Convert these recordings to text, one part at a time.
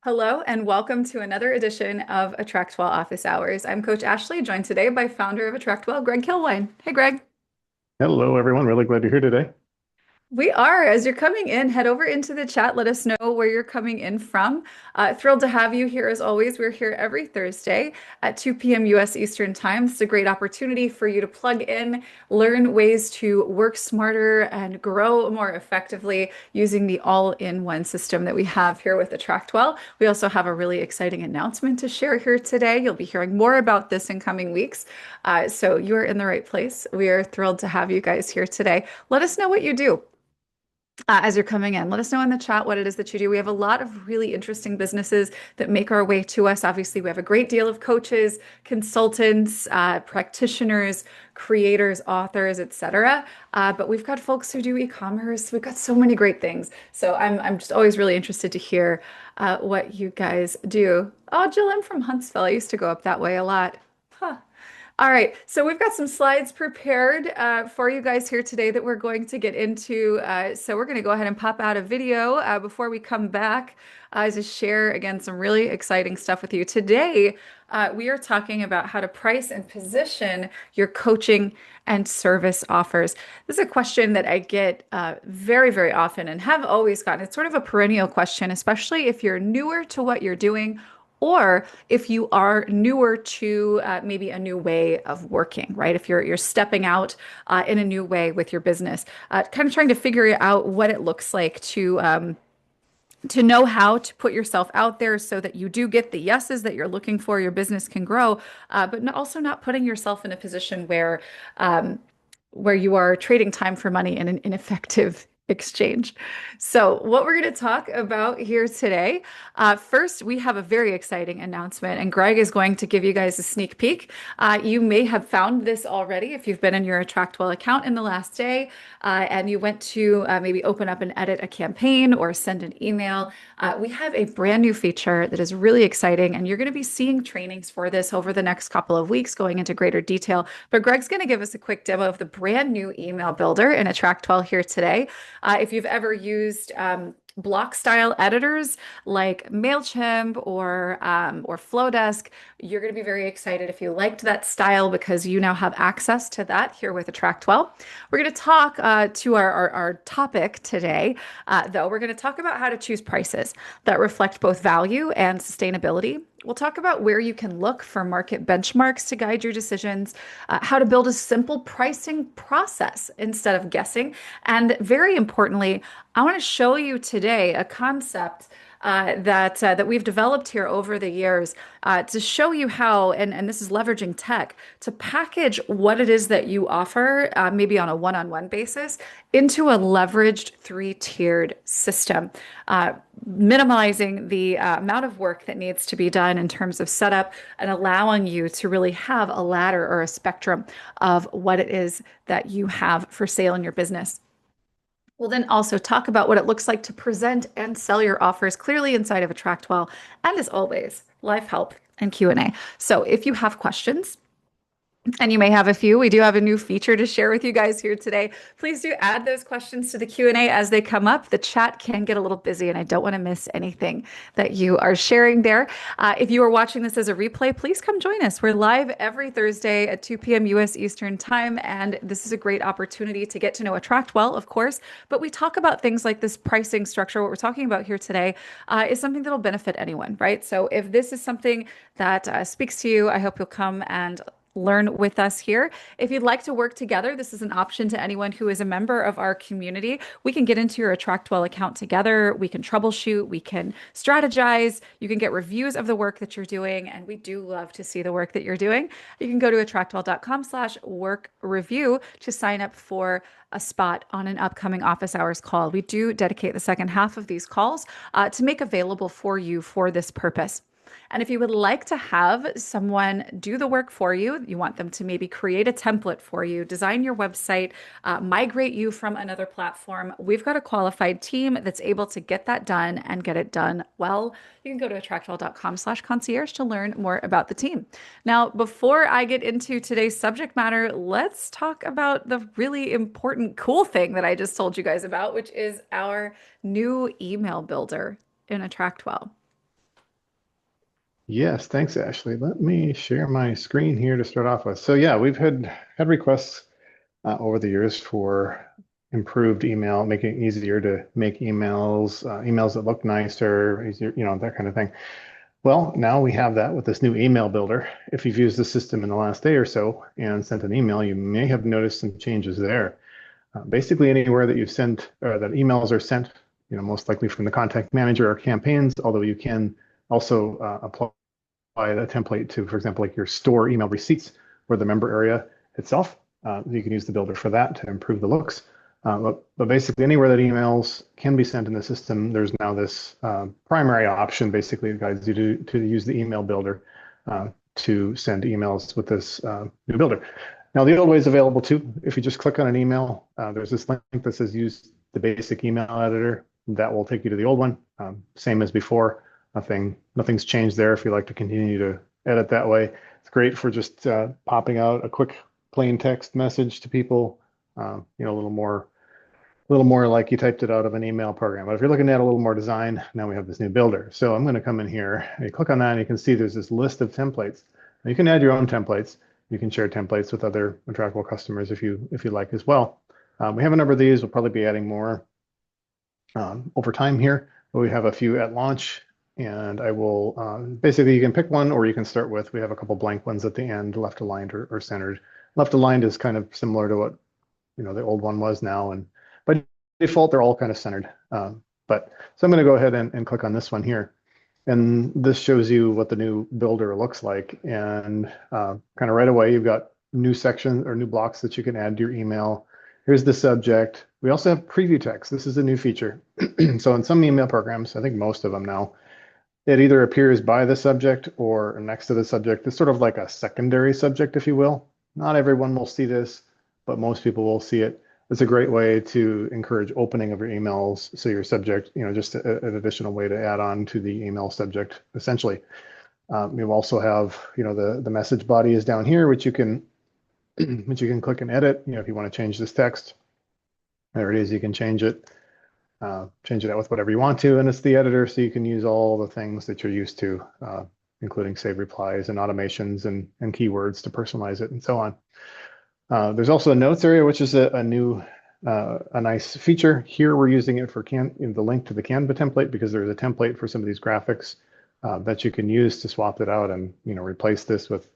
Hello and welcome to another edition of AttractWell Office Hours. I'm Coach Ashley, joined today by founder of AttractWell, Greg Kilwine. Hey, Greg. Hello, everyone. Really glad you're here today. We are. As you're coming in, head over into the chat. Let us know where you're coming in from. Thrilled to have you here as always. We're here every Thursday at 2 p.m. US Eastern Time. It's a great opportunity for you to plug in, learn ways to work smarter and grow more effectively using the all-in-one system that we have here with AttractWell. We also have a really exciting announcement to share here today. You'll be hearing more about this in coming weeks. So you're in the right place. We are thrilled to have you guys here today. Let us know what you do as you're coming in. Let us know in the chat what it is that you do. We have a lot of really interesting businesses that make our way to us. Obviously, we have a great deal of coaches, consultants, practitioners, creators, authors, etc. But we've got folks who do e-commerce. We've got so many great things. So I'm just always really interested to hear what you guys do. Oh, Jill, I'm from Huntsville. I used to go up that way a lot. Huh. All right, so we've got some slides prepared for you guys here today that we're going to get into. So we're going to go ahead and pop out a video before we come back to share again some really exciting stuff with you. Today, we are talking about how to price and position your coaching and service offers. This is a question that I get very, very often and have always gotten. It's sort of a perennial question, especially if you're newer to what you're doing or if you are newer to maybe a new way of working, right? If you're stepping out in a new way with your business, kind of trying to figure out what it looks like to know how to put yourself out there so that you do get the yeses that you're looking for, your business can grow, but also not putting yourself in a position where you are trading time for money in an ineffective exchange. So, what we're going to talk about here today, first, we have a very exciting announcement, and Greg is going to give you guys a sneak peek. You may have found this already if you've been in your AttractWell account in the last day and you went to maybe open up and edit a campaign or send an email. We have a brand new feature that is really exciting, and you're going to be seeing trainings for this over the next couple of weeks, going into greater detail. But Greg's going to give us a quick demo of the brand new email builder in AttractWell here today. If you've ever used block style editors like MailChimp or Flowdesk, you're going to be very excited if you liked that style because you now have access to that here with AttractWell. We're going to talk to our topic today, though. We're going to talk about how to choose prices that reflect both value and sustainability. We'll talk about where you can look for market benchmarks to guide your decisions, how to build a simple pricing process instead of guessing. And very importantly, I want to show you today a concept that we've developed here over the years to show you how, and this is leveraging tech, to package what it is that you offer, maybe on a one-on-one basis, into a leveraged three-tiered system, minimizing the amount of work that needs to be done in terms of setup and allowing you to really have a ladder or a spectrum of what it is that you have for sale in your business. We'll then also talk about what it looks like to present and sell your offers clearly inside of AttractWell. And as always, live help and Q&A. So if you have questions, and you may have a few. We do have a new feature to share with you guys here today. Please do add those questions to the Q&A as they come up. The chat can get a little busy, and I don't want to miss anything that you are sharing there. If you are watching this as a replay, please come join us. We're live every Thursday at 2 p.m. US Eastern Time, and this is a great opportunity to get to know AttractWell, of course, but we talk about things like this pricing structure. What we're talking about here today is something that'll benefit anyone, right? So if this is something that speaks to you, I hope you'll come and learn with us here. If you'd like to work together, this is an option to anyone who is a member of our community. We can get into your AttractWell account together. We can troubleshoot. We can strategize. You can get reviews of the work that you're doing. And we do love to see the work that you're doing. You can go to attractwell.com/work review to sign up for a spot on an upcoming office hours call. We do dedicate the second half of these calls to make available for you for this purpose. And if you would like to have someone do the work for you, you want them to maybe create a template for you, design your website, migrate you from another platform, we've got a qualified team that's able to get that done and get it done well. You can go to attractwell.com/concierge to learn more about the team. Now, before I get into today's subject matter, let's talk about the really important, cool thing that I just told you guys about, which is our new email builder in AttractWell. Yes, thanks, Ashley. Let me share my screen here to start off with. So yeah, we've had requests over the years for improved email, making it easier to make emails that look nicer, easier, that kind of thing. Well, now we have that with this new email builder. If you've used the system in the last day or so and sent an email, you may have noticed some changes there. Basically, anywhere that you send or that emails are sent, most likely from the contact manager or campaigns, although you can also apply a template to, for example, like your store email receipts or the member area itself. You can use the builder for that to improve the looks. But basically, anywhere that emails can be sent in the system, there's now this primary option, basically, that guides you to use the email builder to send emails with this new builder. Now, the old way is available too. If you just click on an email, there's this link that says use the basic email editor. That will take you to the old one, same as before. Nothing's changed there if you like to continue to edit that way. It's great for just popping out a quick plain text message to people, a little more like you typed it out of an email program. But if you're looking at a little more design, now we have this new builder. So I'm going to come in here, and you click on that, and you can see there's this list of templates. Now you can add your own templates. You can share templates with other AttractWell customers if you like as well. We have a number of these. We'll probably be adding more over time here. But we have a few at launch, and I will basically you can pick one or you can start with. We have a couple blank ones at the end, left aligned or centered. Left aligned is kind of similar to what the old one was now, and by default they're all kind of centered. But so I'm going to go ahead and click on this one here, and this shows you what the new builder looks like. And kind of right away you've got new sections or new blocks that you can add to your email. Here's the subject. We also have preview text. This is a new feature. So in some email programs, I think most of them now, it either appears by the subject or next to the subject. It's sort of like a secondary subject, if you will. Not everyone will see this, but most people will see it. It's a great way to encourage opening of your emails. So your subject, just an additional way to add on to the email subject, essentially. You also have, the message body is down here, which you can click and edit. If you want to change this text, there it is. You can change it out with whatever you want to, and it's the editor, so you can use all the things that you're used to, including save replies and automations and keywords to personalize it and so on. There's also a notes area, which is a new, a nice feature. Here we're using it for the link to the Canva template because there's a template for some of these graphics that you can use to swap it out and replace this with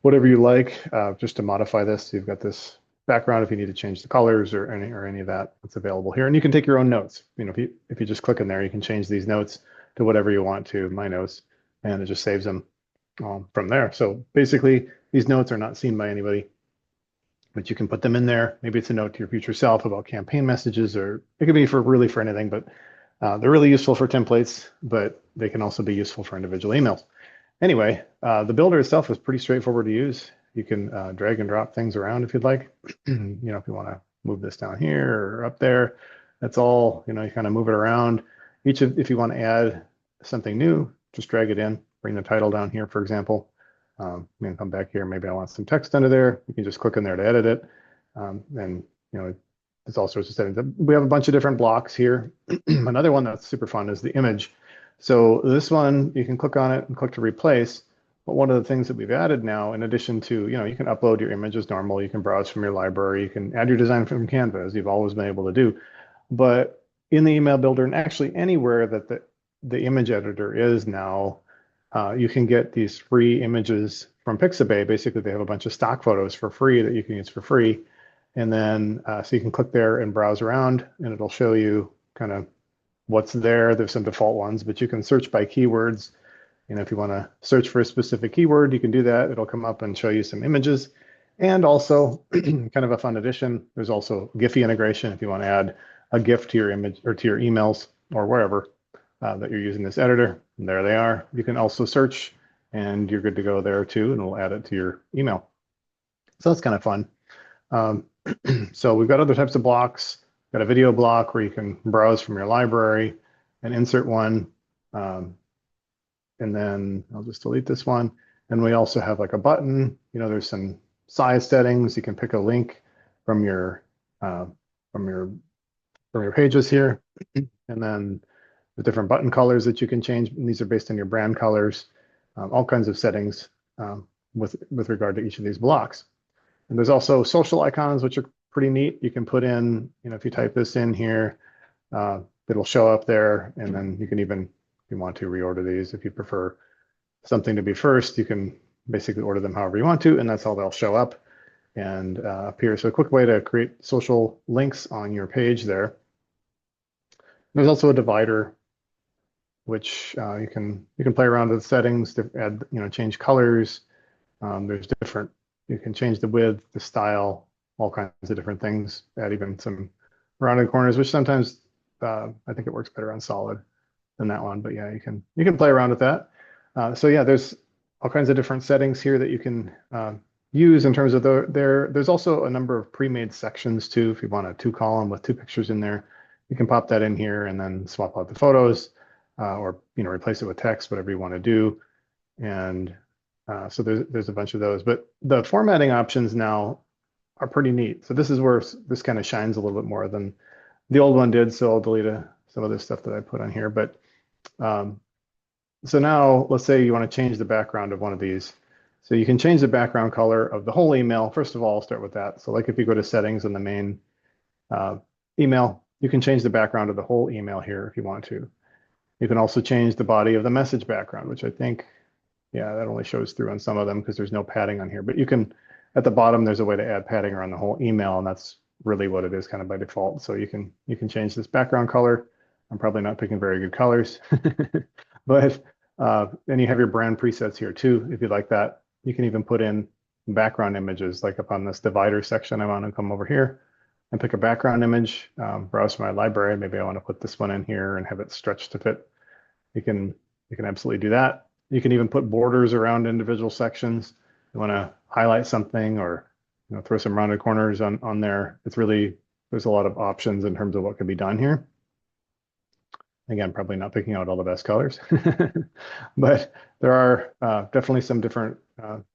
whatever you like, just to modify this. So you've got this background if you need to change the colors or any of that. It's available here, and you can take your own notes. If you just click in there, you can change these notes to whatever you want to, my notes, and it just saves them from there. So basically, these notes are not seen by anybody, but you can put them in there. Maybe it's a note to your future self about campaign messages, or it could be for anything, but they're really useful for templates, but they can also be useful for individual emails. Anyway, the builder itself is pretty straightforward to use. You can drag and drop things around if you'd like. If you want to move this down here or up there, that's all, you kind of move it around. If you want to add something new, just drag it in, bring the title down here, for example. I'm going to come back here. Maybe I want some text under there. You can just click in there to edit it. And, there's all sorts of settings. We have a bunch of different blocks here. Another one that's super fun is the image. So this one, you can click on it and click to replace. But one of the things that we've added now, in addition to, you can upload your image as normal, you can browse from your library, you can add your design from Canva, as you've always been able to do. But in the email builder, and actually anywhere that the image editor is now, you can get these free images from Pixabay. Basically, they have a bunch of stock photos for free that you can use for free. And then, so you can click there and browse around, and it'll show you kind of what's there. There's some default ones, but you can search by keywords. If you want to search for a specific keyword, you can do that. It'll come up and show you some images. And also, kind of a fun addition, there's also Giphy integration if you want to add a GIF to your image or to your emails or wherever that you're using this editor. And there they are. You can also search, and you're good to go there too, and it'll add it to your email. So that's kind of fun. So we've got other types of blocks. Got a video block where you can browse from your library and insert one. And then I'll just delete this one. And we also have like a button. There's some size settings. You can pick a link from your pages here. And then the different button colors that you can change. And these are based on your brand colors. all kinds of settings with regard to each of these blocks. And there's also social icons, which are pretty neat. You can put in, if you type this in here, it'll show up there. And then you can even, if you want to, reorder these. If you prefer something to be first, you can basically order them however you want to, and that's how they'll show up and appear. So a quick way to create social links on your page there. There's also a divider, which you can play around with the settings to add, change colors. There's different, you can change the width, the style, all kinds of different things. Add even some rounded corners, which sometimes I think it works better on solid than that one. But yeah, you can play around with that. So yeah, there's all kinds of different settings here that you can use in terms of there's also a number of pre-made sections too. If you want a 2-column with 2 pictures in there, you can pop that in here and then swap out the photos or replace it with text, whatever you want to do. And so there's a bunch of those. But the formatting options now are pretty neat. So this is where this kind of shines a little bit more than the old one did. So I'll delete some of the stuff that I put on here. But so now let's say you want to change the background of one of these. So you can change the background color of the whole email. First of all, I'll start with that. So like if you go to settings in the main email, you can change the background of the whole email here if you want to. You can also change the body of the message background, which I think, yeah, that only shows through on some of them because there's no padding on here. But you can, at the bottom, there's a way to add padding around the whole email, and that's really what it is kind of by default. So you can change this background color. I'm probably not picking very good colors, but then you have your brand presets here too, if you like that. You can even put in background images, like up on this divider section. I want to come over here and pick a background image, browse my library. Maybe I want to put this one in here and have it stretched to fit. You can absolutely do that. You can even put borders around individual sections. You want to highlight something or throw some rounded corners on there. There's a lot of options in terms of what can be done here. Again, probably not picking out all the best colors, but there are definitely some different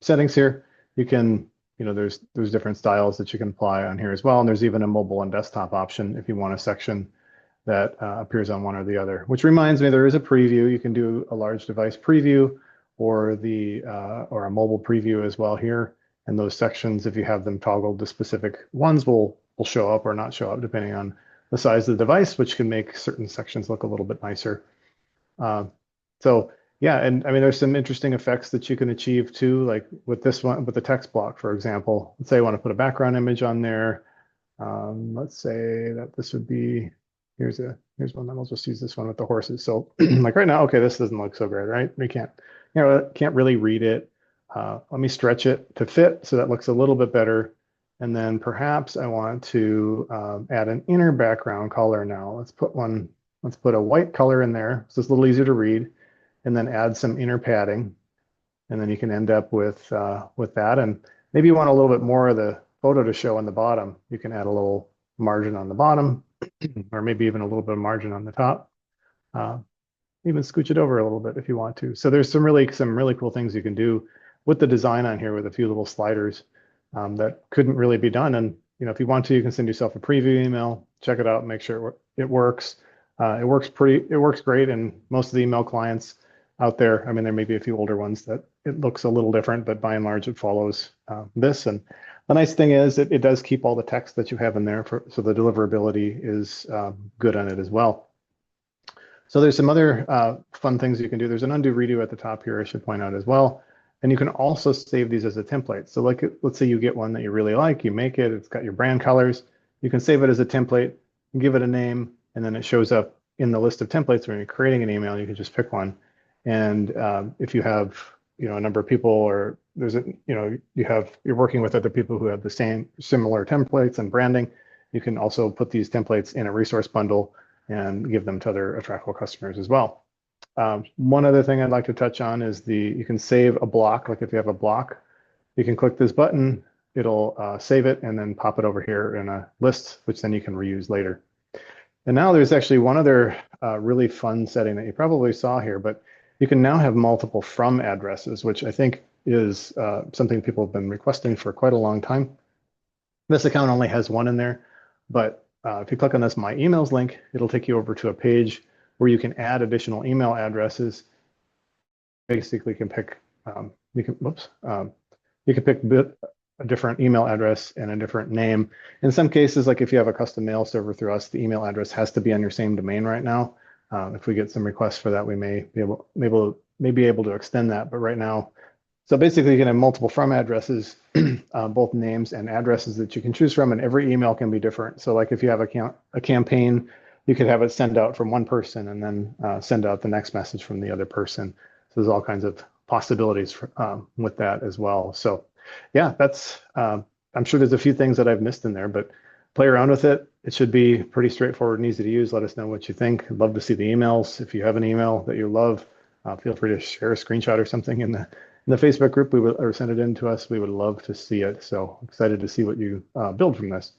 settings here. You can, there's different styles that you can apply on here as well. And there's even a mobile and desktop option if you want a section that appears on one or the other, which reminds me there is a preview. You can do a large device preview or a mobile preview as well here. And those sections, if you have them toggled, the specific ones will show up or not show up depending on the size of the device, which can make certain sections look a little bit nicer. So yeah, and I mean, there's some interesting effects that you can achieve too, like with this one, with the text block, for example. Let's say I want to put a background image on there. Let's say that this would be, here's one, then I'll just use this one with the horses. So like right now, okay, this doesn't look so great, right? We can't really read it. Let me stretch it to fit so that looks a little bit better. And then perhaps I want to add an inner background color now. Let's put a white color in there so it's a little easier to read, and then add some inner padding. And then you can end up with that. And maybe you want a little bit more of the photo to show on the bottom. You can add a little margin on the bottom, or maybe even a little bit of margin on the top. Even scooch it over a little bit if you want to. So there's some really cool things you can do with the design on here with a few little sliders that couldn't really be done. And if you want to, you can send yourself a preview email, check it out, make sure it works. It works great in most of the email clients out there. I mean, there may be a few older ones that it looks a little different, but by and large, it follows this. And the nice thing is it does keep all the text that you have in there, so the deliverability is good on it as well. So there's some other fun things you can do. There's an undo redo at the top here, I should point out as well. And you can also save these as a template. So like, let's say you get one that you really like, you make it, it's got your brand colors. You can save it as a template, give it a name, and then it shows up in the list of templates when you're creating an email. You can just pick one. And if you have, a number of people, or you're working with other people who have the similar templates and branding, you can also put these templates in a resource bundle and give them to other AttractWell customers as well. One other thing I'd like to touch on is you can save a block. Like if you have a block, you can click this button, it'll save it and then pop it over here in a list, which then you can reuse later. And now there's actually one other really fun setting that you probably saw here, but you can now have multiple from addresses, which I think is something people have been requesting for quite a long time. This account only has one in there, but if you click on this My Emails link, it'll take you over to a page where you can add additional email addresses basically can pick you can whoops you can pick a different email address and a different name. In some cases, like if you have a custom mail server through us, the email address has to be on your same domain right now. If we get some requests for that, we may be able to extend that. But right now, so basically, you can have multiple from addresses, both names and addresses that you can choose from, and every email can be different. So, like if you have a campaign, you could have it send out from one person and then send out the next message from the other person. So there's all kinds of possibilities with that as well. So, yeah, that's. I'm sure there's a few things that I've missed in there, but play around with it. It should be pretty straightforward and easy to use. Let us know what you think. I'd love to see the emails. If you have an email that you love, feel free to share a screenshot or something in the Facebook group. We would or send it in to us. We would love to see it. So excited to see what you build from this.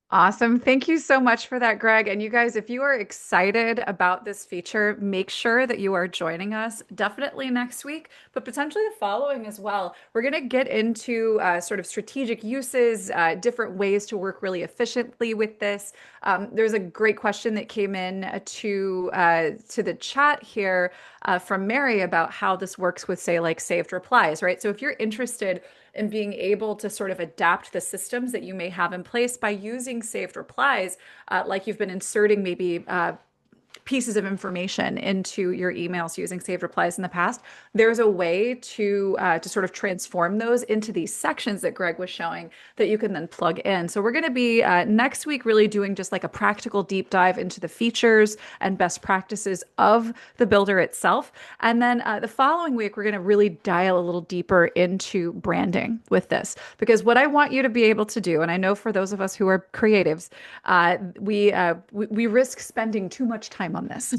Awesome. Thank you so much for that, Greg. And you guys, if you are excited about this feature, make sure that you are joining us definitely next week, but potentially the following as well. We're going to get into sort of strategic uses, different ways to work really efficiently with this. There's a great question that came in to the chat here from Mary about how this works with, say, like saved replies, right? So if you're interested and being able to sort of adapt the systems that you may have in place by using saved replies, like you've been inserting maybe pieces of information into your emails using saved replies in the past, there's a way to sort of transform those into these sections that Greg was showing that you can then plug in. So we're going to be next week really doing just like a practical deep dive into the features and best practices of the builder itself. And then the following week, we're going to really dial a little deeper into branding with this. Because what I want you to be able to do, and I know for those of us who are creatives, we risk spending too much time on this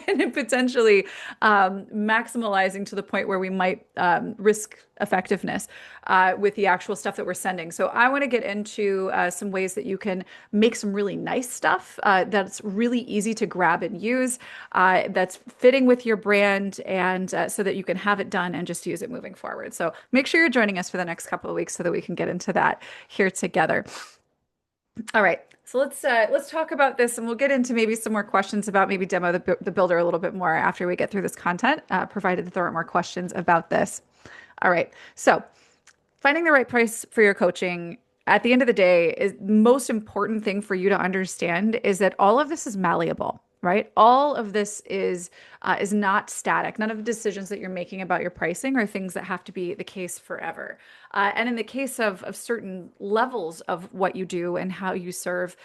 and potentially maximalizing to the point where we might risk effectiveness with the actual stuff that we're sending. So I want to get into some ways that you can make some really nice stuff that's really easy to grab and use, that's fitting with your brand, and so that you can have it done and just use it moving forward. So make sure you're joining us for the next couple of weeks so that we can get into that here together. All right. So let's talk about this, and we'll get into maybe some more questions about maybe demo the builder a little bit more after we get through this content, provided that there are more questions about this. All right. So finding the right price for your coaching at the end of the day is the most important thing for you to understand is that all of this is malleable, right? All of this is not static. None of the decisions that you're making about your pricing are things that have to be the case forever. And in the case of certain levels of what you do and how you serve,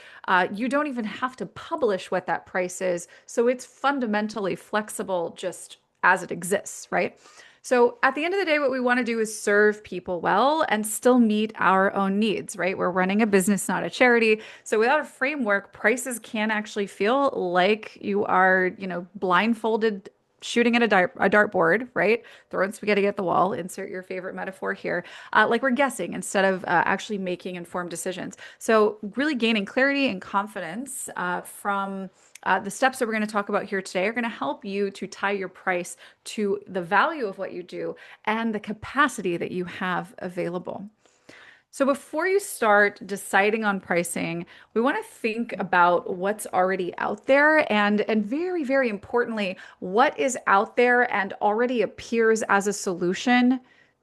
you don't even have to publish what that price is. So it's fundamentally flexible just as it exists, right? So at the end of the day, what we want to do is serve people well and still meet our own needs, right? We're running a business, not a charity. So without a framework, prices can actually feel like you are, blindfolded shooting at a dartboard, right? Throwing spaghetti at the wall, insert your favorite metaphor here, like we're guessing instead of actually making informed decisions. So really gaining clarity and confidence from the steps that we're going to talk about here today are going to help you to tie your price to the value of what you do and the capacity that you have available. So before you start deciding on pricing, we want to think about what's already out there and very, very importantly, what is out there and already appears as a solution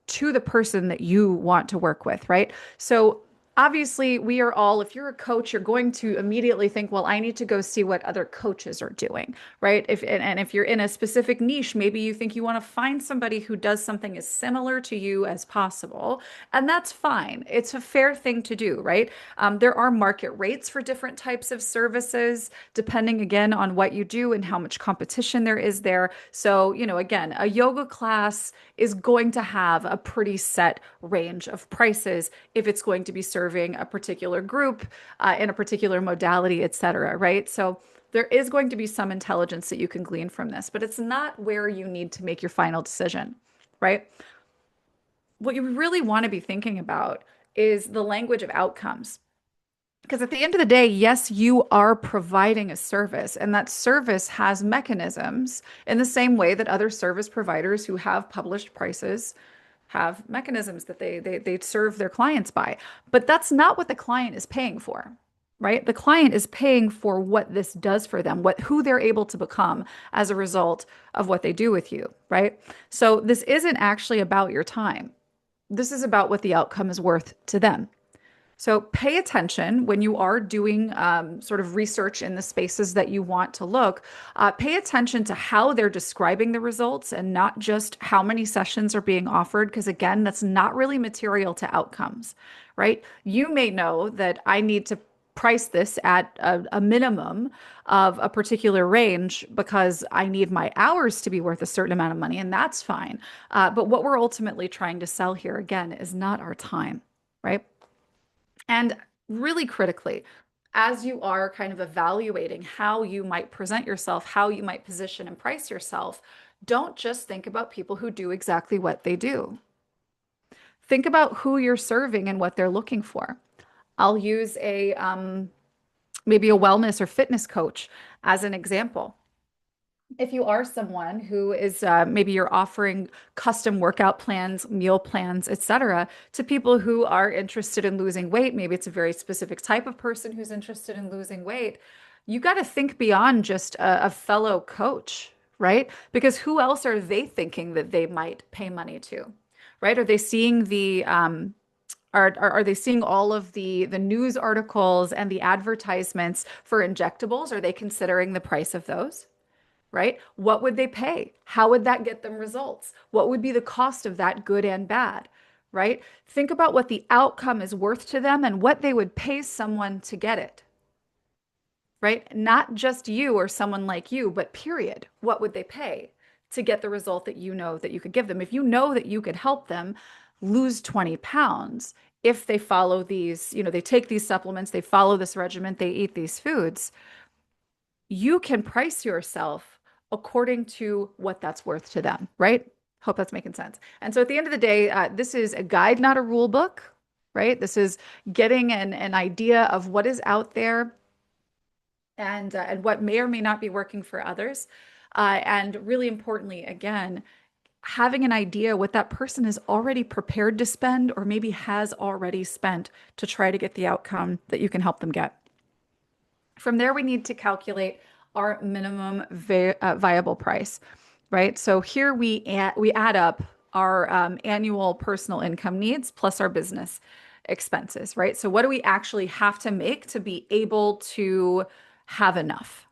to the person that you want to work with, right? So obviously, we are all, if you're a coach, you're going to immediately think, well, I need to go see what other coaches are doing, right? And if you're in a specific niche, maybe you think you want to find somebody who does something as similar to you as possible. And that's fine. It's a fair thing to do, right? There are market rates for different types of services, depending again on what you do and how much competition there is there. So, again, a yoga class is going to have a pretty set range of prices if it's going to be serving a particular group in a particular modality, et cetera, right? So there is going to be some intelligence that you can glean from this, but it's not where you need to make your final decision, right? What you really want to be thinking about is the language of outcomes. Because at the end of the day, yes, you are providing a service, and that service has mechanisms in the same way that other service providers who have published prices have mechanisms that they serve their clients by. But that's not what the client is paying for, right? The client is paying for what this does for them, who they're able to become as a result of what they do with you, right? So this isn't actually about your time. This is about what the outcome is worth to them. So pay attention when you are doing sort of research in the spaces that you want to look. Pay attention to how they're describing the results and not just how many sessions are being offered, because again, that's not really material to outcomes, right? You may know that I need to price this at a minimum of a particular range because I need my hours to be worth a certain amount of money, and that's fine. But what we're ultimately trying to sell here, again, is not our time, right? And really critically, as you are kind of evaluating how you might present yourself, how you might position and price yourself, don't just think about people who do exactly what they do. Think about who you're serving and what they're looking for. I'll use a maybe a wellness or fitness coach as an example. If you are someone who is maybe you're offering custom workout plans, meal plans, etc., to people who are interested in losing weight, maybe it's a very specific type of person who's interested in losing weight, you got to think beyond just a fellow coach, right? Because who else are they thinking that they might pay money to, right? Are they seeing the are they seeing all of the news articles and the advertisements for injectables? Are they considering the price of those? Right? What would they pay? How would that get them results? What would be the cost of that, good and bad? Right? Think about what the outcome is worth to them and what they would pay someone to get it. Right? Not just you or someone like you, but period. What would they pay to get the result that you know that you could give them? If you know that you could help them lose 20 pounds if they follow these, they take these supplements, they follow this regimen, they eat these foods, you can price yourself according to what that's worth to them, right? Hope that's making sense. And so at the end of the day, this is a guide, not a rule book, right? This is getting an idea of what is out there and what may or may not be working for others. And really importantly, again, having an idea what that person is already prepared to spend or maybe has already spent to try to get the outcome that you can help them get. From there, we need to calculate our minimum viable price, right? So here we add up our annual personal income needs plus our business expenses, right? So what do we actually have to make to be able to have enough,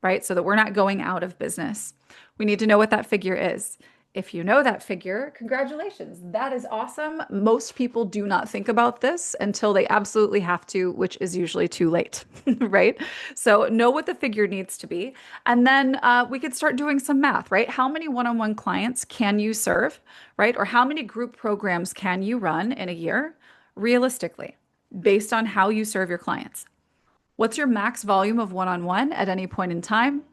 right? So that we're not going out of business. We need to know what that figure is. If you know that figure, congratulations. That is awesome. Most people do not think about this until they absolutely have to, which is usually too late, right? So know what the figure needs to be. And then we could start doing some math, right? How many one-on-one clients can you serve, right? Or how many group programs can you run in a year realistically, based on how you serve your clients? What's your max volume of one-on-one at any point in time?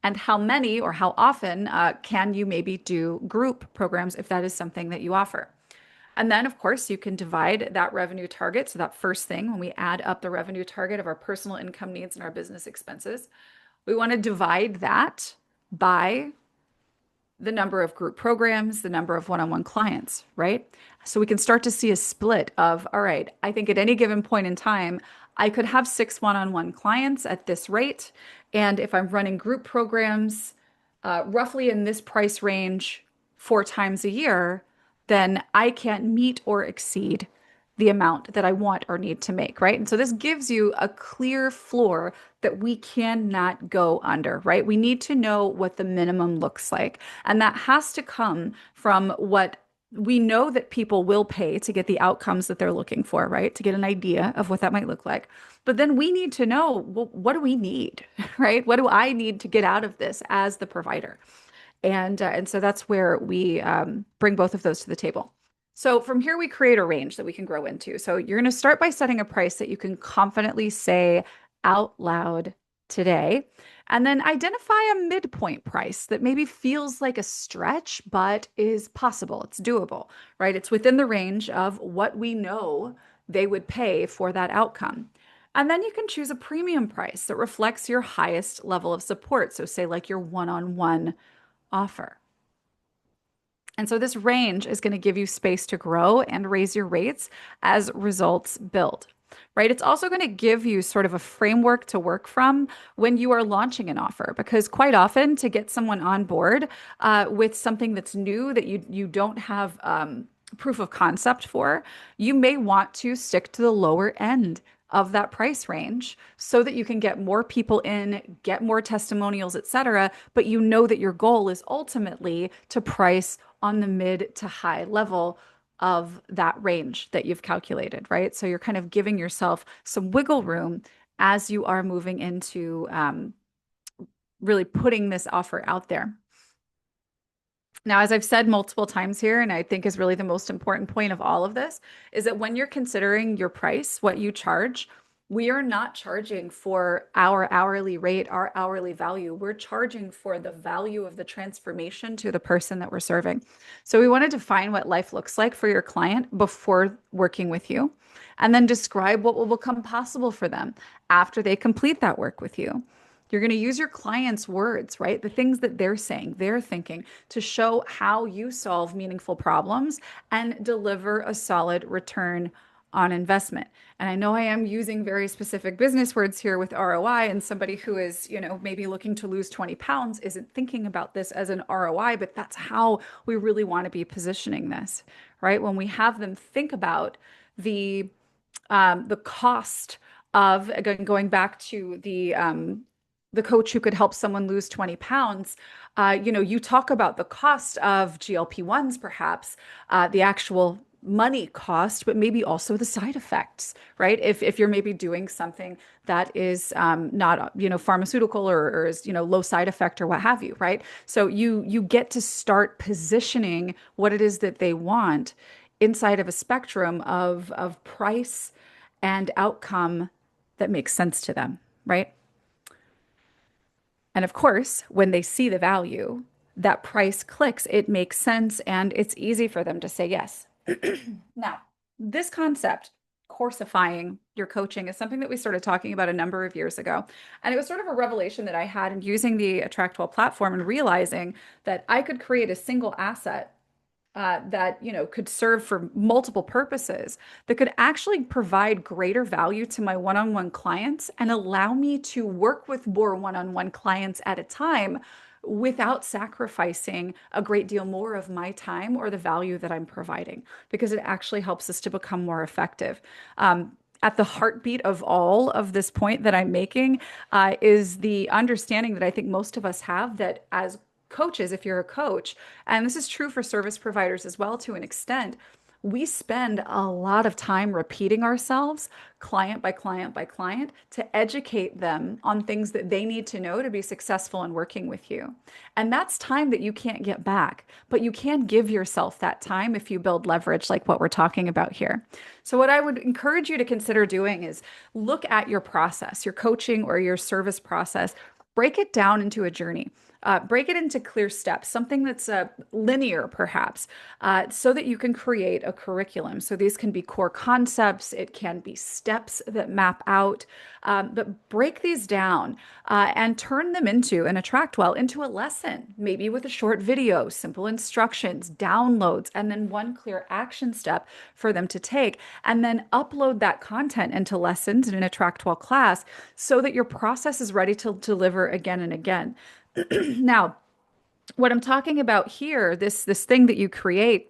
And how many or how often can you maybe do group programs if that is something that you offer? And then, of course, you can divide that revenue target. So, that first thing, when we add up the revenue target of our personal income needs and our business expenses, we want to divide that by the number of group programs, the number of one-on-one clients, right? So we can start to see a split of, all right, I think at any given point in time, I could have 6 one-on-one clients at this rate. And if I'm running group programs, roughly in this price range 4 times a year, then I can't meet or exceed the amount that I want or need to make, right? And so this gives you a clear floor that we cannot go under, right? We need to know what the minimum looks like. And that has to come from what we know that people will pay to get the outcomes that they're looking for, right? To get an idea of what that might look like. But then we need to know, well, what do we need, right? What do I need to get out of this as the provider? And so that's where we bring both of those to the table. So from here, we create a range that we can grow into. So you're going to start by setting a price that you can confidently say out loud today, and then identify a midpoint price that maybe feels like a stretch, but is possible. It's doable, right? It's within the range of what we know they would pay for that outcome. And then you can choose a premium price that reflects your highest level of support. So, say, like your one-on-one offer. And so this range is going to give you space to grow and raise your rates as results build. right? It's also going to give you sort of a framework to work from when you are launching an offer, because quite often to get someone on board with something that's new that you don't have proof of concept for, you may want to stick to the lower end of that price range so that you can get more people in, get more testimonials, etc. But you know that your goal is ultimately to price on the mid to high level of that range that you've calculated, right? So you're kind of giving yourself some wiggle room as you are moving into really putting this offer out there. Now, as I've said multiple times here, and I think is really the most important point of all of this, is that when you're considering your price, what you charge, we are not charging for our hourly rate, our hourly value. We're charging for the value of the transformation to the person that we're serving. So we want to define what life looks like for your client before working with you, and then describe what will become possible for them after they complete that work with you. You're going to use your client's words, right? The things that they're saying, they're thinking to show how you solve meaningful problems and deliver a solid return on investment. And I know I am using very specific business words here with ROI, and somebody who is, maybe looking to lose 20 pounds isn't thinking about this as an ROI, but that's how we really want to be positioning this, right? When we have them think about the the cost of, again, going back to the coach who could help someone lose 20 pounds, you talk about the cost of GLP-1s, perhaps the actual money cost, but maybe also the side effects, right? If you're maybe doing something that is not, pharmaceutical or is, low side effect or what have you, right? So you get to start positioning what it is that they want inside of a spectrum of price and outcome that makes sense to them, right? And of course, when they see the value, that price clicks, it makes sense, and it's easy for them to say yes. Now, this concept, coursifying your coaching, is something that we started talking about a number of years ago. And it was sort of a revelation that I had in using the AttractWell platform and realizing that I could create a single asset that could serve for multiple purposes, that could actually provide greater value to my one-on-one clients and allow me to work with more one-on-one clients at a time without sacrificing a great deal more of my time or the value that I'm providing, because it actually helps us to become more effective. At the heartbeat of all of this point that I'm making is the understanding that I think most of us have, that as coaches, if you're a coach, and this is true for service providers as well to an extent, we spend a lot of time repeating ourselves, client by client by client, to educate them on things that they need to know to be successful in working with you. And that's time that you can't get back, but you can give yourself that time if you build leverage like what we're talking about here. So, what I would encourage you to consider doing is look at your process, your coaching or your service process, break it down into a journey. Break it into clear steps, something that's linear, perhaps, so that you can create a curriculum. So these can be core concepts, it can be steps that map out, but break these down and turn them into an AttractWell, into a lesson, maybe with a short video, simple instructions, downloads, and then one clear action step for them to take, and then upload that content into lessons in an AttractWell class so that your process is ready to deliver again and again. Now, what I'm talking about here, this thing that you create,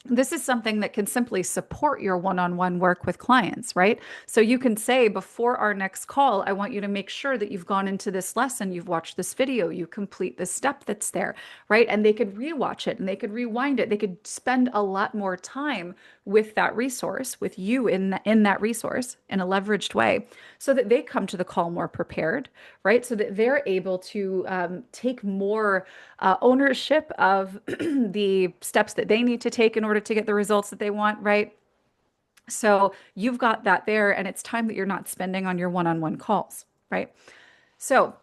this is something that can simply support your one-on-one work with clients, right? So you can say, before our next call, I want you to make sure that you've gone into this lesson, you've watched this video, you complete this step that's there, right? And they could rewatch it and they could rewind it. They could spend a lot more time with that resource, with you in that resource in a leveraged way, so that they come to the call more prepared, right? So that they're able to take more ownership of the steps that they need to take in order to get the results that they want, right? So you've got that there, and it's time that you're not spending on your one-on-one calls, right? So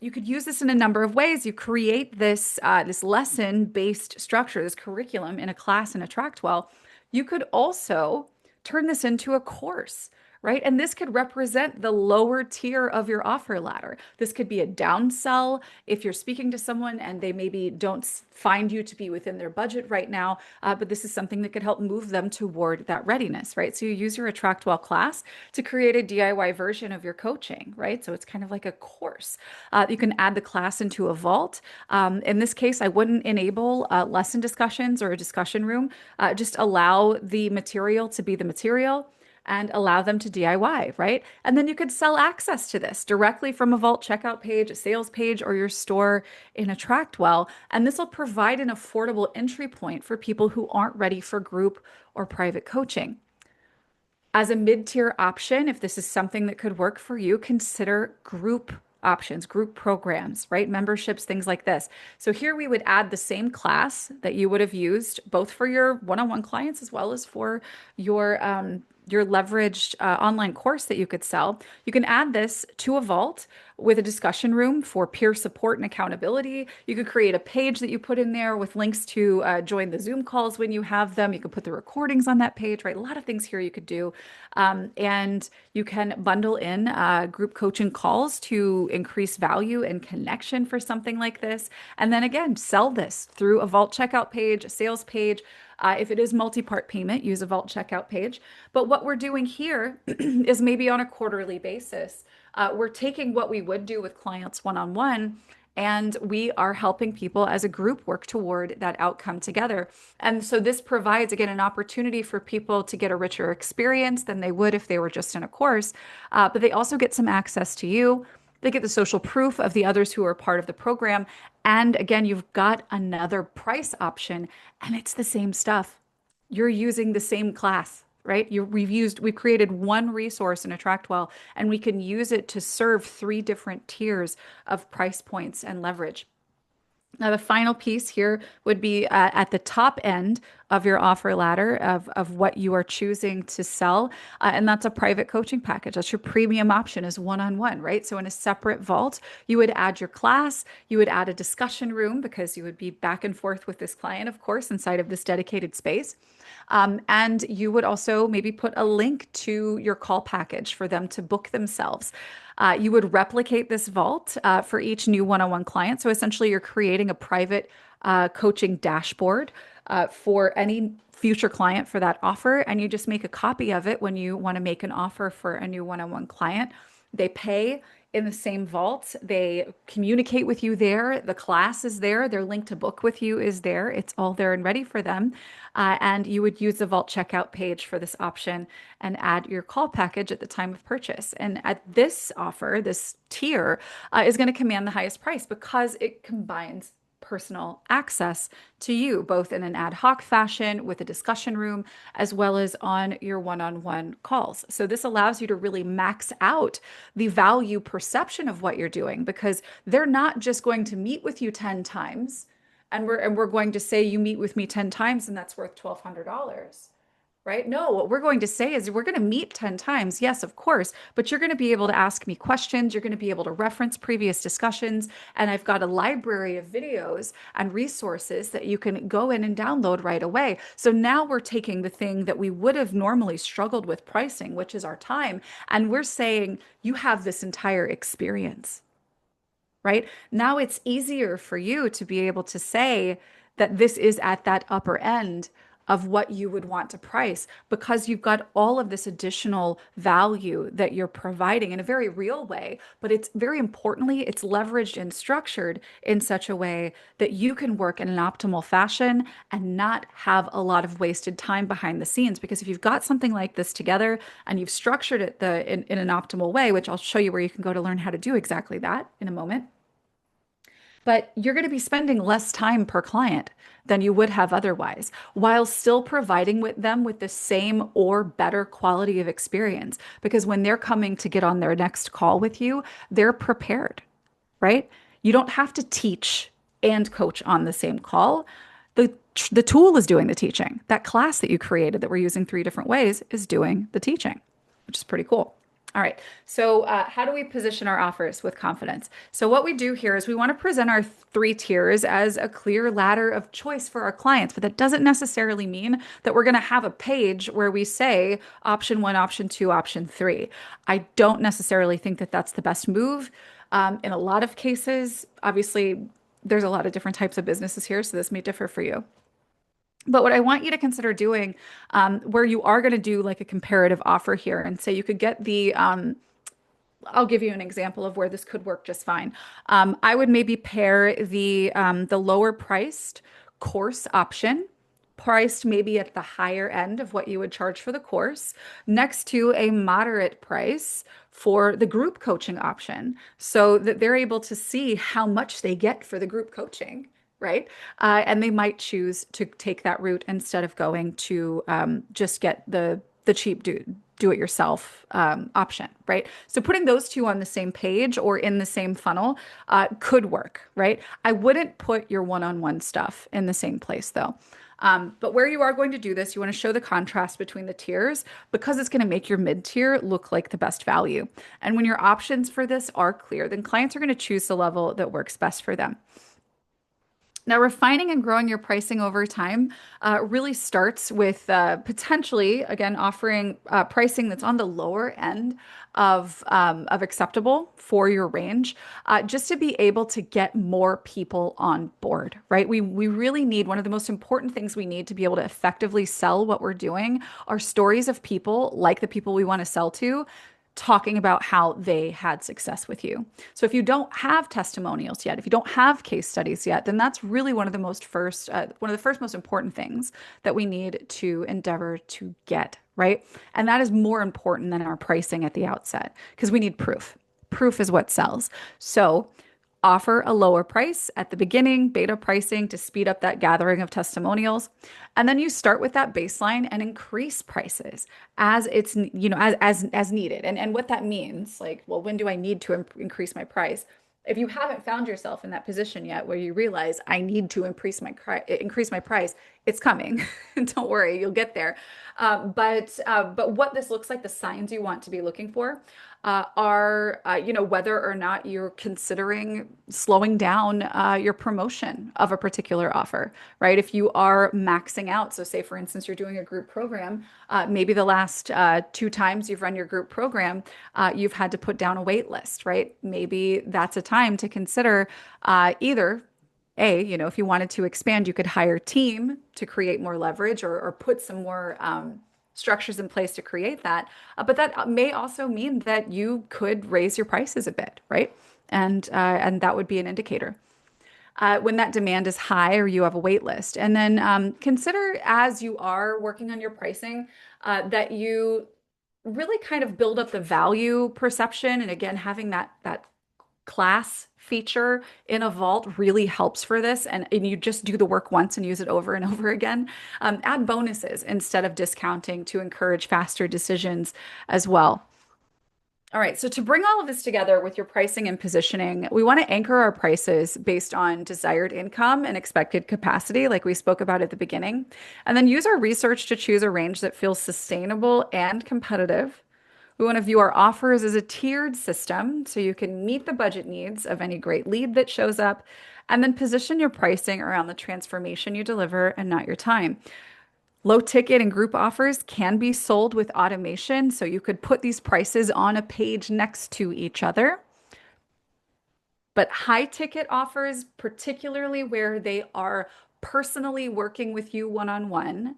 you could use this in a number of ways. You create this lesson-based structure, this curriculum in a class in AttractWell. You could also turn this into a course, right? And this could represent the lower tier of your offer ladder. This could be a downsell if you're speaking to someone and they maybe don't find you to be within their budget right now, but this is something that could help move them toward that readiness, right? So you use your AttractWell class to create a DIY version of your coaching, right? So it's kind of like a course. You can add the class into a vault. In this case, I wouldn't enable lesson discussions or a discussion room. Just allow the material to be the material and allow them to DIY, right? And then you could sell access to this directly from a Vault checkout page, a sales page, or your store in AttractWell. And this will provide an affordable entry point for people who aren't ready for group or private coaching. As a mid-tier option, if this is something that could work for you, consider group options, group programs, right? Memberships, things like this. So here we would add the same class that you would have used both for your one-on-one clients as well as for your leveraged online course that you could sell. You can add this to a vault with a discussion room for peer support and accountability. You could create a page that you put in there with links to join the Zoom calls when you have them. You could put the recordings on that page, right? A lot of things here you could do. And you can bundle in group coaching calls to increase value and connection for something like this. And then again, sell this through a Vault checkout page, a sales page. If it is multi-part payment, use a Vault checkout page. But what we're doing here is maybe on a quarterly basis. We're taking what we would do with clients one-on-one, and we are helping people as a group work toward that outcome together. And so this provides, again, an opportunity for people to get a richer experience than they would if they were just in a course. But they also get some access to you. They get the social proof of the others who are part of the program. And again, you've got another price option, and it's the same stuff. You're using the same class, right? We've created one resource in AttractWell, and we can use it to serve three different tiers of price points and leverage. Now, the final piece here would be at the top end of your offer ladder of what you are choosing to sell. And that's a private coaching package. That's your premium option is one-on-one, right? So in a separate vault, you would add your class, you would add a discussion room because you would be back and forth with this client, of course, inside of this dedicated space. And you would also maybe put a link to your call package for them to book themselves. You would replicate this vault for each new one-on-one client. So essentially, you're creating a private coaching dashboard for any future client for that offer. And you just make a copy of it when you want to make an offer for a new one-on-one client. They pay in the same vault. They communicate with you there. The class is there. Their link to book with you is there. It's all there and ready for them. And you would use the Vault checkout page for this option and add your call package at the time of purchase. And at this offer, this tier is going to command the highest price because it combines personal access to you, both in an ad hoc fashion with a discussion room, as well as on your one-on-one calls. So this allows you to really max out the value perception of what you're doing because they're not just going to meet with you 10 times and we're going to say you meet with me 10 times and that's worth $1,200. Right? No, what we're going to say is we're going to meet 10 times. Yes, of course, but you're going to be able to ask me questions. You're going to be able to reference previous discussions. And I've got a library of videos and resources that you can go in and download right away. So now we're taking the thing that we would have normally struggled with pricing, which is our time. And we're saying you have this entire experience, right? Now it's easier for you to be able to say that this is at that upper end of what you would want to price because you've got all of this additional value that you're providing in a very real way. But it's very importantly, it's leveraged and structured in such a way that you can work in an optimal fashion and not have a lot of wasted time behind the scenes. Because if you've got something like this together and you've structured it in an optimal way, which I'll show you where you can go to learn how to do exactly that in a moment, but you're going to be spending less time per client than you would have otherwise, while still providing them with the same or better quality of experience. Because when they're coming to get on their next call with you, they're prepared, right? You don't have to teach and coach on the same call. The tool is doing the teaching. That class that you created that we're using three different ways is doing the teaching, which is pretty cool. All right. So, how do we position our offers with confidence? So, what we do here is we want to present our three tiers as a clear ladder of choice for our clients, but that doesn't necessarily mean that we're going to have a page where we say option one, option two, option three. I don't necessarily think that that's the best move. In a lot of cases, obviously, there's a lot of different types of businesses here, so this may differ for you. But what I want you to consider doing, where you are going to do like a comparative offer here, and say you could get I'll give you an example of where this could work just fine. I would maybe pair the lower priced course option, priced maybe at the higher end of what you would charge for the course, next to a moderate price for the group coaching option, so that they're able to see how much they get for the group coaching, right? And they might choose to take that route instead of going to just get the cheap do it yourself option, right? So putting those two on the same page or in the same funnel could work, right? I wouldn't put your one-on-one stuff in the same place though. But where you are going to do this, you want to show the contrast between the tiers because it's going to make your mid tier look like the best value. And when your options for this are clear, then clients are going to choose the level that works best for them. Now, refining and growing your pricing over time really starts with potentially, again, offering pricing that's on the lower end of acceptable for your range, just to be able to get more people on board, right? We really need one of the most important things we need to be able to effectively sell what we're doing are stories of people like the people we want to sell to talking about how they had success with you. So if you don't have testimonials yet, if you don't have case studies yet, then that's really one of the first most important things that we need to endeavor to get, right? And that is more important than our pricing at the outset because we need proof. Proof is what sells. So offer a lower price at the beginning, beta pricing to speed up that gathering of testimonials. And then you start with that baseline and increase prices as it's, as needed. And what that means, like, well, when do I need to increase my price? If you haven't found yourself in that position yet where you realize I need to increase my price, it's coming. Don't worry, you'll get there. But what this looks like, the signs you want to be looking for are, whether or not you're considering slowing down your promotion of a particular offer, right? If you are maxing out, so say for instance, you're doing a group program, maybe the last two times you've run your group program, you've had to put down a wait list, right? Maybe that's a time to consider either if you wanted to expand, you could hire a team to create more leverage or put some more structures in place to create that. But that may also mean that you could raise your prices a bit, right? And that would be an indicator. When that demand is high or you have a wait list. And then consider as you are working on your pricing that you really kind of build up the value perception. And again, having that class feature in a vault really helps for this. And you just do the work once and use it over and over again. Add bonuses instead of discounting to encourage faster decisions as well. All right, so to bring all of this together with your pricing and positioning, we want to anchor our prices based on desired income and expected capacity, like we spoke about at the beginning, and then use our research to choose a range that feels sustainable and competitive. We want to view our offers as a tiered system so you can meet the budget needs of any great lead that shows up, and then position your pricing around the transformation you deliver and not your time. Low ticket and group offers can be sold with automation, so you could put these prices on a page next to each other. But high ticket offers, particularly where they are personally working with you one-on-one,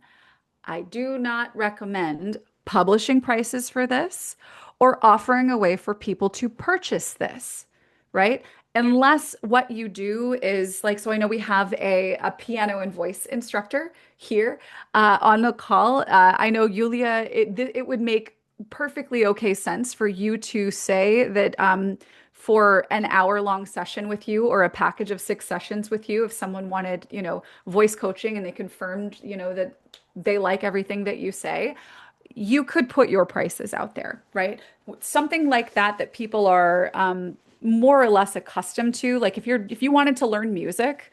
I do not recommend publishing prices for this or offering a way for people to purchase this, right? Unless what you do is like, so I know we have a piano and voice instructor here on the call. I know, Yulia, it would make perfectly okay sense for you to say that for an hour-long session with you or a package of 6 sessions with you, if someone wanted, voice coaching and they confirmed, that they like everything that you say, you could put your prices out there, right? Something like that people are more or less accustomed to. Like if you wanted to learn music,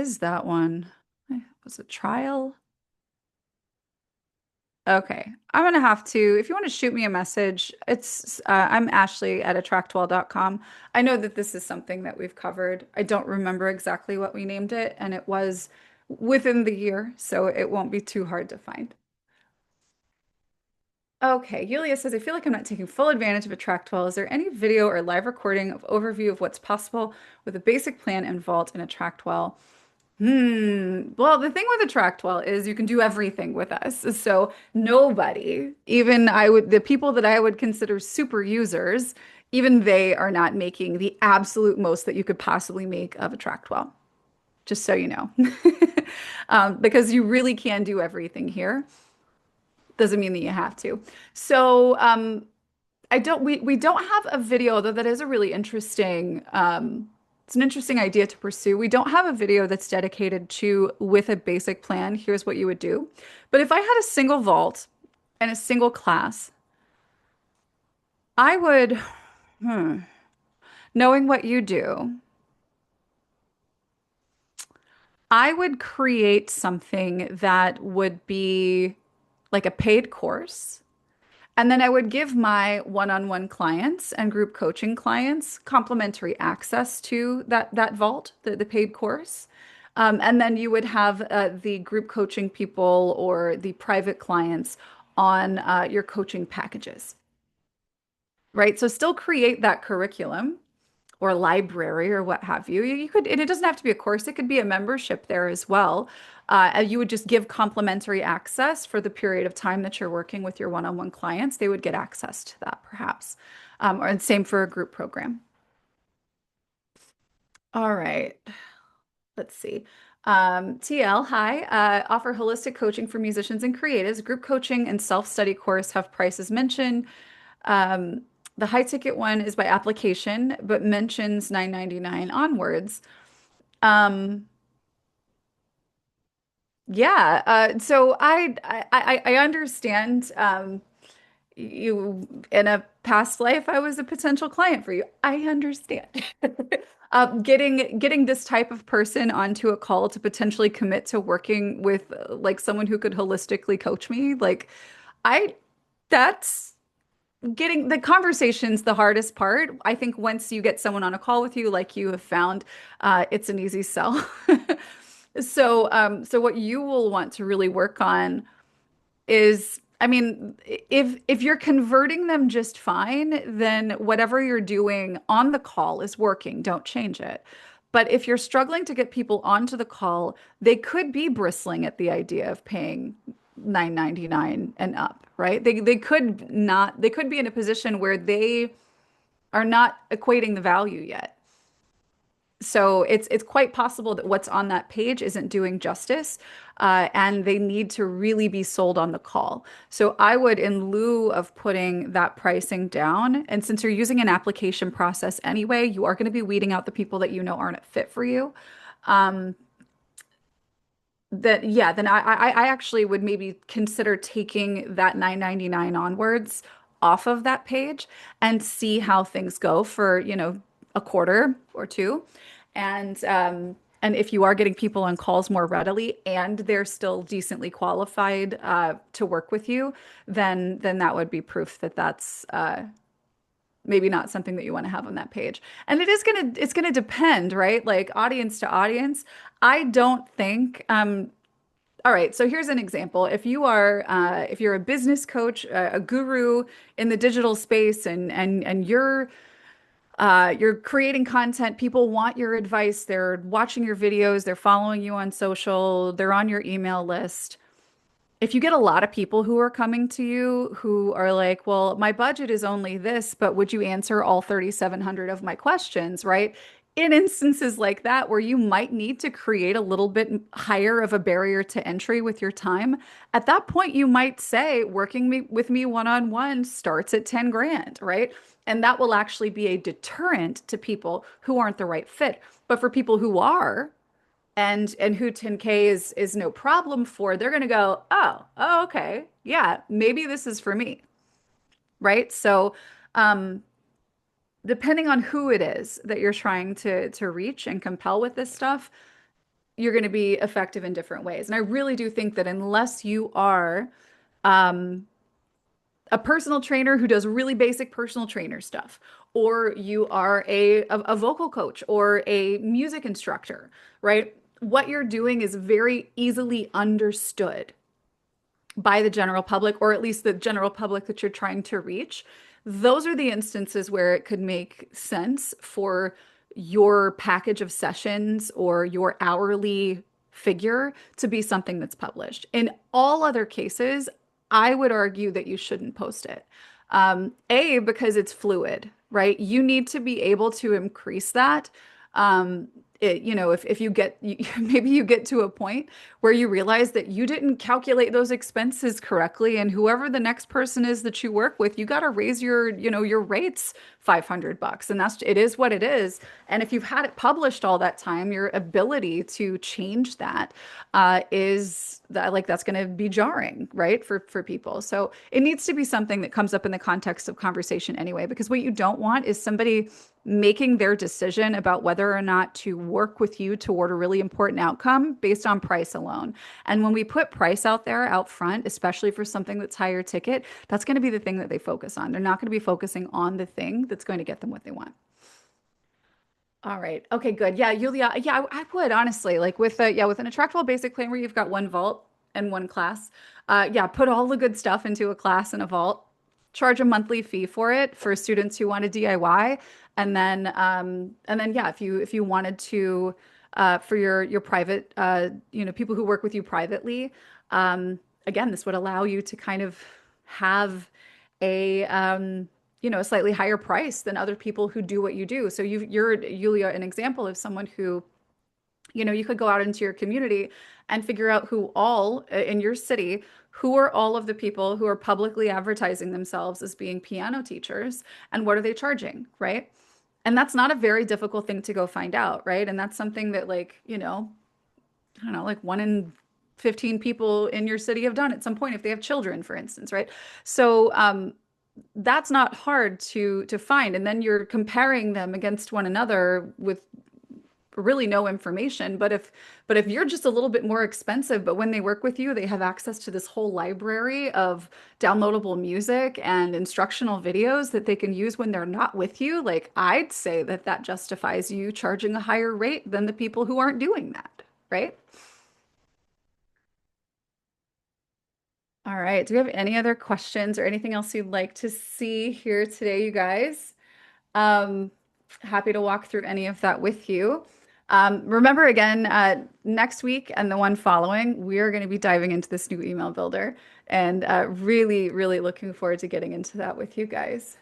is that one? Was it trial? Okay. I'm gonna have to, if you want to shoot me a message, I'm Ashley at attractwell.com. I know that this is something that we've covered. I don't remember exactly what we named it, and it was within the year, so it won't be too hard to find. Okay, Yulia says, I feel like I'm not taking full advantage of AttractWell. Is there any video or live recording of overview of what's possible with a basic plan and vault in AttractWell? Well, the thing with AttractWell is you can do everything with us. So nobody, even the people that I would consider super users, even they are not making the absolute most that you could possibly make of AttractWell, just so you know. Because you really can do everything here. Doesn't mean that you have to. So, we don't have a video, though that is a really interesting it's an interesting idea to pursue. We don't have a video that's dedicated to with a basic plan, here's what you would do. But if I had a single vault and a single class, I would, hmm, knowing what you do, I would create something that would be like a paid course. And then I would give my one-on-one clients and group coaching clients complimentary access to that vault, the paid course. And then you would have the group coaching people or the private clients on your coaching packages, right? So still create that curriculum or library or what have you. You could, and it doesn't have to be a course, it could be a membership there as well. And you would just give complimentary access for the period of time that you're working with your one-on-one clients. They would get access to that perhaps. And same for a group program. All right, let's see. TL, hi. Offer holistic coaching for musicians and creatives. Group coaching and self-study course have prices mentioned. Um, the high ticket one is by application, but mentions 9.99 onwards. Um, yeah, so I understand you in a past life I was a potential client for you. I understand. Getting this type of person onto a call to potentially commit to working with like someone who could holistically coach me, like I that's getting the conversation's the hardest part. I think once you get someone on a call with you, like you have found, it's an easy sell. So what you will want to really work on is, I mean, if you're converting them just fine, then whatever you're doing on the call is working. Don't change it. But if you're struggling to get people onto the call, they could be bristling at the idea of paying 9.99 and up, right? They could not, they could be in a position where they are not equating the value yet. So it's quite possible that what's on that page isn't doing justice, and they need to really be sold on the call. So I would, in lieu of putting that pricing down, and since you're using an application process anyway, you are going to be weeding out the people that you know aren't a fit for you. Um, that yeah, then I actually would maybe consider taking that 9.99 onwards off of that page and see how things go for, a quarter or two. And if you are getting people on calls more readily and they're still decently qualified to work with you, then that would be proof that that's maybe not something that you want to have on that page. And it's gonna depend, right? Like audience to audience. I don't think all right, so here's an example. If you're a business coach, a guru in the digital space, and you're creating content, people want your advice, they're watching your videos, they're following you on social, they're on your email list. If you get a lot of people who are coming to you who are like, well, my budget is only this, but would you answer all 3,700 of my questions, right? In instances like that, where you might need to create a little bit higher of a barrier to entry with your time, at that point, you might say, with me one-on-one starts at 10 grand, right? And that will actually be a deterrent to people who aren't the right fit. But for people who are, and who 10K is no problem for, they're going to go, oh, okay. Yeah, maybe this is for me, right? So, um depending on who it is that you're trying to reach and compel with this stuff, you're going to be effective in different ways. And I really do think that unless you are um, a personal trainer who does really basic personal trainer stuff, or you are a vocal coach or a music instructor, right? What you're doing is very easily understood by the general public, or at least the general public that you're trying to reach. Those are the instances where it could make sense for your package of sessions or your hourly figure to be something that's published. In all other cases, I would argue that you shouldn't post it. Because it's fluid, right? You need to be able to increase that. If you get, maybe you get to a point where you realize that you didn't calculate those expenses correctly, and whoever the next person is that you work with, you got to raise your rates $500, and it is what it is. And if you've had it published all that time, your ability to change that is that like that's going to be jarring, right? For people. So it needs to be something that comes up in the context of conversation anyway, because what you don't want is somebody making their decision about whether or not to work with you toward a really important outcome based on price alone. And when we put price out there out front, especially for something that's higher ticket, that's going to be the thing that they focus on. They're not going to be focusing on the thing that's going to get them what they want. All right. Okay, good. Yeah, Yulia. Yeah, I would honestly like with an AttractWell basic plan where you've got one vault and one class. Yeah, put all the good stuff into a class and a vault. Charge a monthly fee for it for students who want to DIY, and then yeah, if you wanted to for your private people who work with you privately, again, this would allow you to kind of have a slightly higher price than other people who do what you do. So you're Yulia, an example of someone who, you could go out into your community and figure out who all in your city, who are all of the people who are publicly advertising themselves as being piano teachers and what are they charging, right? And that's not a very difficult thing to go find out, right? And that's something that I don't know, like 1 in 15 people in your city have done at some point if they have children, for instance, right? So that's not hard to find. And then you're comparing them against one another with really no information. But if you're just a little bit more expensive, but when they work with you, they have access to this whole library of downloadable music and instructional videos that they can use when they're not with you, like I'd say that that justifies you charging a higher rate than the people who aren't doing that, right? All right. Do we have any other questions or anything else you'd like to see here today, you guys? Um, Happy to walk through any of that with you. Remember again, next week and the one following, we are going to be diving into this new email builder and really, really looking forward to getting into that with you guys.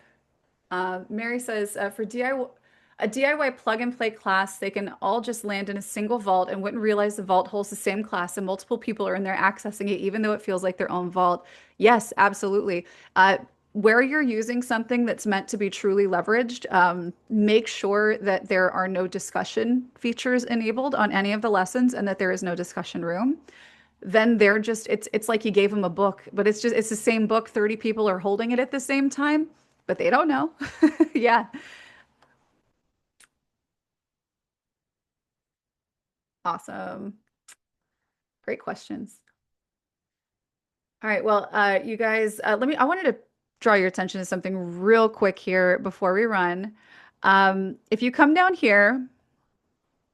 Mary says for a DIY plug and play class, they can all just land in a single vault and wouldn't realize the vault holds the same class and multiple people are in there accessing it, even though it feels like their own vault. Yes, absolutely. Where you're using something that's meant to be truly leveraged, make sure that there are no discussion features enabled on any of the lessons and that there is no discussion room. Then they're just it's like you gave them a book, but it's the same book. 30 people are holding it at the same time, but they don't know. Yeah, awesome. Great questions. All right, well, you guys, I wanted to draw your attention to something real quick here before we run. If you come down here,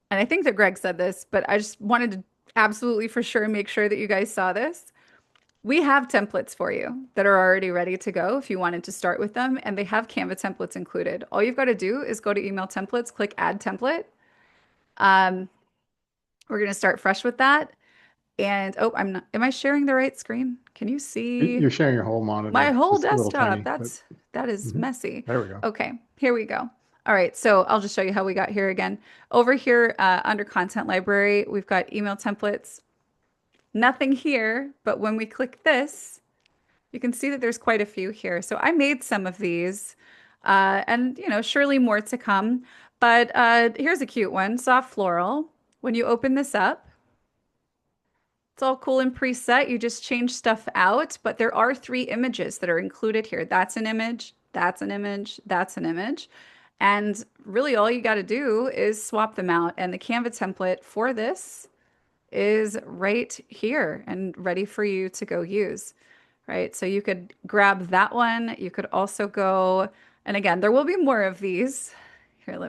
and I think that Greg said this, but I just wanted to absolutely for sure make sure that you guys saw this. We have templates for you that are already ready to go if you wanted to start with them, and they have Canva templates included. All you've got to do is go to email templates, click add template. Um, we're going to start fresh with that. And oh, I'm not, am I sharing the right screen? Can you see You're sharing your whole my monitor. whole It's a little desktop? tiny, but That is mhm. messy. There we go. Okay, here we go. All right, so I'll just show you how we got here again. Over here under content library, we've got email templates. Nothing here, but when we click this, you can see that there's quite a few here. So I made some of these, and surely more to come. But here's a cute one, soft floral. When you open this up, it's all cool and preset. You just change stuff out, but there are 3 images that are included here. That's an image, that's an image, that's an image. And really all you got to do is swap them out. And the Canva template for this is right here and ready for you to go use, right? So you could grab that one. You could also go, and again, there will be more of these. Here,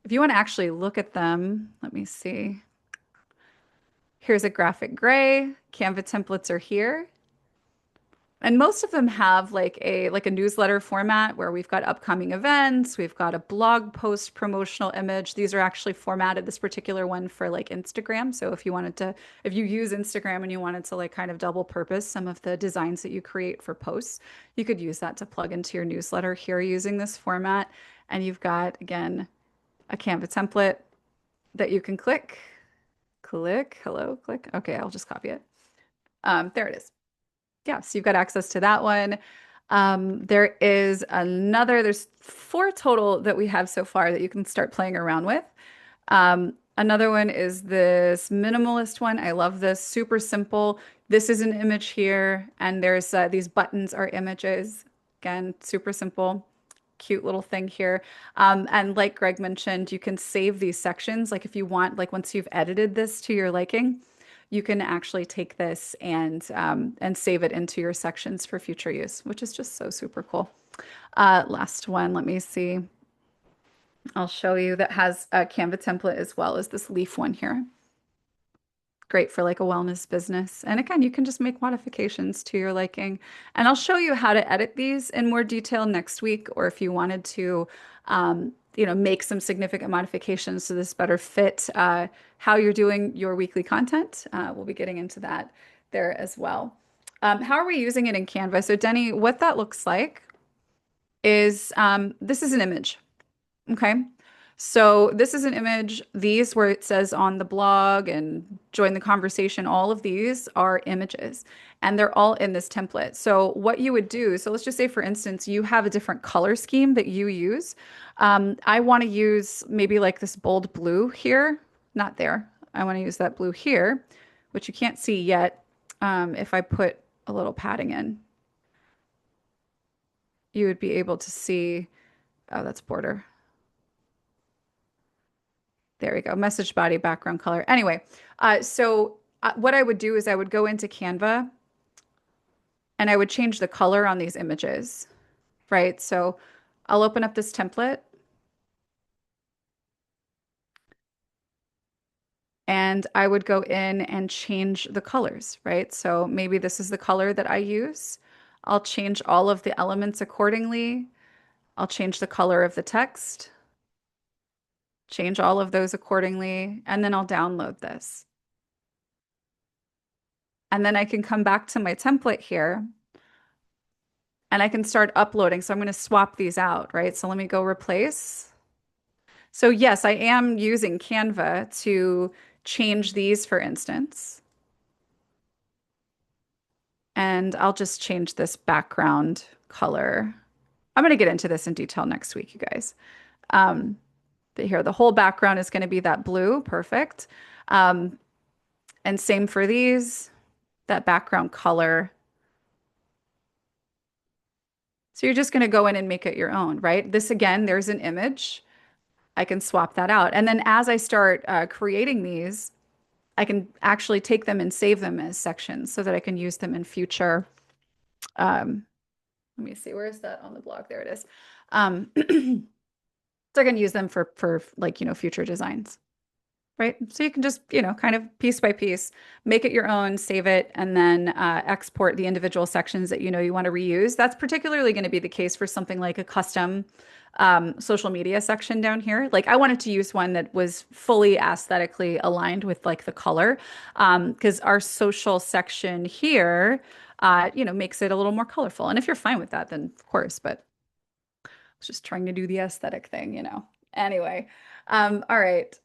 if you want to actually look at them, let me see. Here's a graphic gray. Canva templates are here. And most of them have like a newsletter format where we've got upcoming events, we've got a blog post promotional image. These are actually formatted, this particular one for like Instagram. So if you use Instagram and you wanted to like kind of double purpose some of the designs that you create for posts, you could use that to plug into your newsletter here using this format. And you've got, again, a Canva template that you can hello, click. Okay, I'll just copy it. There it is. Yeah, so you've got access to that one. There's four total that we have so far that you can start playing around with. Another one is this minimalist one. I love this, super simple. This is an image here, and there's these buttons are images. Again, super simple, cute little thing here. And like Greg mentioned, you can save these sections. Like if you want, like once you've edited this to your liking, you can actually take this and save it into your sections for future use, which is just so super cool. Last one, let me see. I'll show you that has a Canva template as well as this leaf one here. Great for like a wellness business. And again, you can just make modifications to your liking. And I'll show you how to edit these in more detail next week, or if you wanted to, make some significant modifications so this better fit how you're doing your weekly content. We'll be getting into that there as well. How are we using it in Canva? So Denny, what that looks like is this is an image. Okay. So this is an image. These where it says on the blog and join the conversation, all of these are images and they're all in this template. So what you would do, so let's just say, for instance, you have a different color scheme that you use. I want to use maybe like this bold blue here, not there. I want to use that blue here, which you can't see yet. If I put a little padding in, you would be able to see, oh, that's border. There we go. Message body background color. Anyway, what I would do is I would go into Canva and I would change the color on these images, right? So I'll open up this template and I would go in and change the colors, right? So maybe this is the color that I use. I'll change all of the elements accordingly. I'll change the color of the text, change all of those accordingly, and then I'll download this. And then I can come back to my template here and I can start uploading. So I'm going to swap these out, right? So let me go replace. So yes, I am using Canva to change these, for instance. And I'll just change this background color. I'm going to get into this in detail next week, you guys. But here, the whole background is going to be that blue. Perfect. And same for these, that background color. So you're just going to go in and make it your own, right? This again, there's an image. I can swap that out. And then as I start creating these, I can actually take them and save them as sections so that I can use them in future. Let me see, where is that on the blog? There it is. So I can use them for like, future designs. Right. So you can just, kind of piece by piece, make it your own, save it, and then export the individual sections that you want to reuse. That's particularly going to be the case for something like a custom social media section down here. Like I wanted to use one that was fully aesthetically aligned with like the color, because our social section here, makes it a little more colorful. And if you're fine with that, then of course, but I was just trying to do the aesthetic thing. Anyway, all right.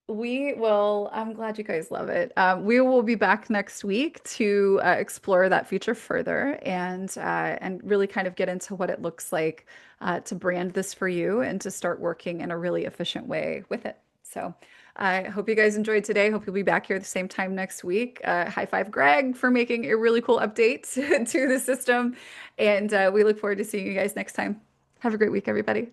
I'm glad you guys love it. We will be back next week to explore that feature further and really kind of get into what it looks like to brand this for you and to start working in a really efficient way with it. So I hope you guys enjoyed today. Hope you'll be back here at the same time next week. High five, Greg, for making a really cool update to the system. And we look forward to seeing you guys next time. Have a great week, everybody.